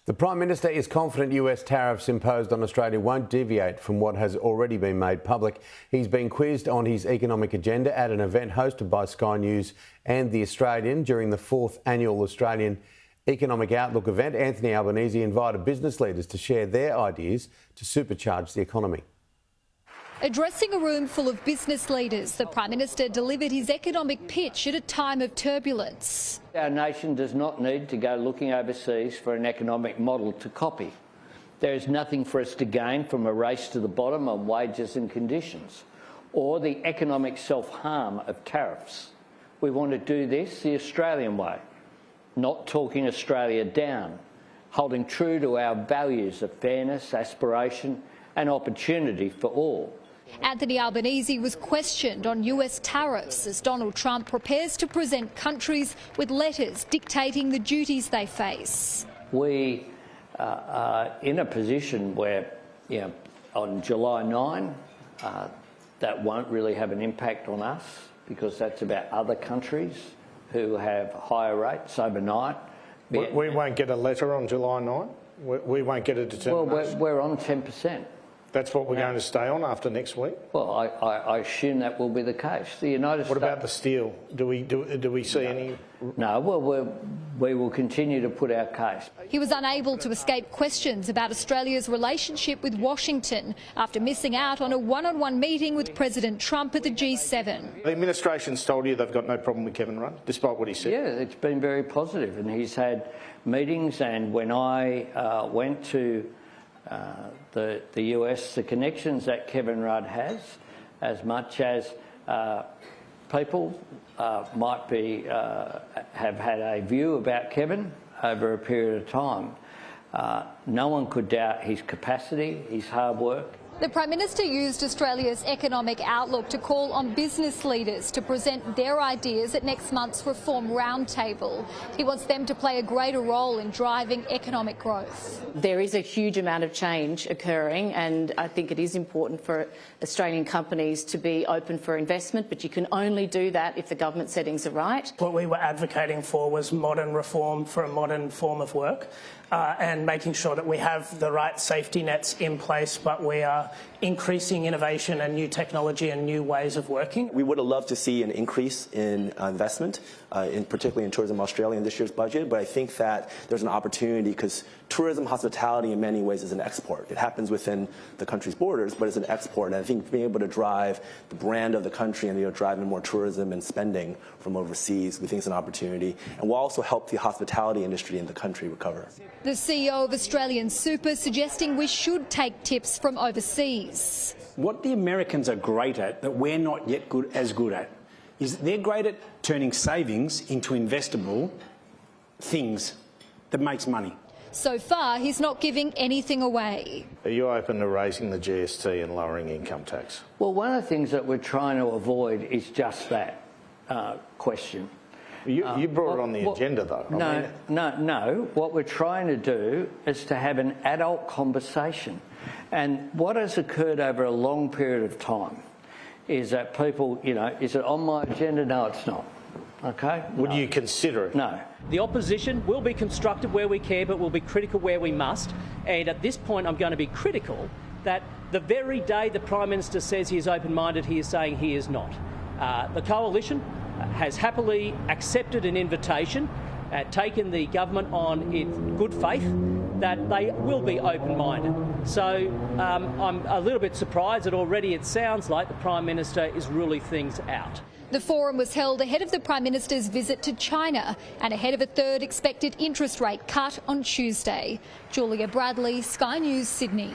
The Prime Minister is confident US tariffs imposed on Australia won't deviate from what has already been made public. He's been quizzed on his economic agenda at an event hosted by Sky News and The Australian during the 4th annual Australian Economic Outlook event. Anthony Albanese invited business leaders to share their ideas to supercharge the economy. Addressing a room full of business leaders, the Prime Minister delivered his economic pitch at a time of turbulence. Our nation does not need to go looking overseas for an economic model to copy. There is nothing for us to gain from a race to the bottom on wages and conditions, or the economic self-harm of tariffs. We want to do this the Australian way, not talking Australia down, holding true to our values of fairness, aspiration and opportunity for all. Anthony Albanese was questioned on US tariffs as Donald Trump prepares to present countries with letters dictating the duties they face. We are in a position where, on July 9, that won't really have an impact on us because that's about other countries who have higher rates overnight. We won't get a letter on July 9? We won't get a determination? Well, we're on 10%. That's what we're going to stay on after next week? Well, I assume that will be the case. The United States. What about the steel? Do we see any? No. Well, we will continue to put our case. He was unable to escape questions about Australia's relationship with Washington after missing out on a one-on-one meeting with President Trump at the G7. The administration's told you they've got no problem with Kevin Rudd, despite what he said. Yeah, it's been very positive, and he's had meetings. And when I went to the US, the connections that Kevin Rudd has, as much as people might be have had a view about Kevin over a period of time, no one could doubt his capacity, his hard work. The Prime Minister used Australia's economic outlook to call on business leaders to present their ideas at next month's Reform Roundtable. He wants them to play a greater role in driving economic growth. There is a huge amount of change occurring, and I think it is important for Australian companies to be open for investment, but you can only do that if the government settings are right. What we were advocating for was modern reform for a modern form of work, and making sure that we have the right safety nets in place, but we are increasing innovation and new technology and new ways of working. We would have loved to see an increase in investment, particularly in Tourism Australia in this year's budget, but I think that there's an opportunity because tourism, hospitality in many ways is an export. It happens within the country's borders, but it's an export, and I think being able to drive the brand of the country and driving more tourism and spending from overseas, we think is an opportunity, and will also help the hospitality industry in the country recover. The CEO of Australian Super suggesting we should take tips from overseas. What the Americans are great at that we're not yet as good at is they're great at turning savings into investable things that makes money. So far, he's not giving anything away. Are you open to raising the GST and lowering income tax? Well, one of the things that we're trying to avoid is just that question. You brought it on the agenda, though. No. What we're trying to do is to have an adult conversation. And what has occurred over a long period of time is that people, is it on my agenda? No, it's not. Okay? Would you consider it? No. The opposition will be constructive where we care, but will be critical where we must. And at this point, I'm going to be critical that the very day the Prime Minister says he is open-minded, he is saying he is not. The Coalition has happily accepted an invitation, taken the government on in good faith, that they will be open-minded. So I'm a little bit surprised that already it sounds like the Prime Minister is ruling things out. The forum was held ahead of the Prime Minister's visit to China and ahead of a third expected interest rate cut on Tuesday. Julia Bradley, Sky News, Sydney.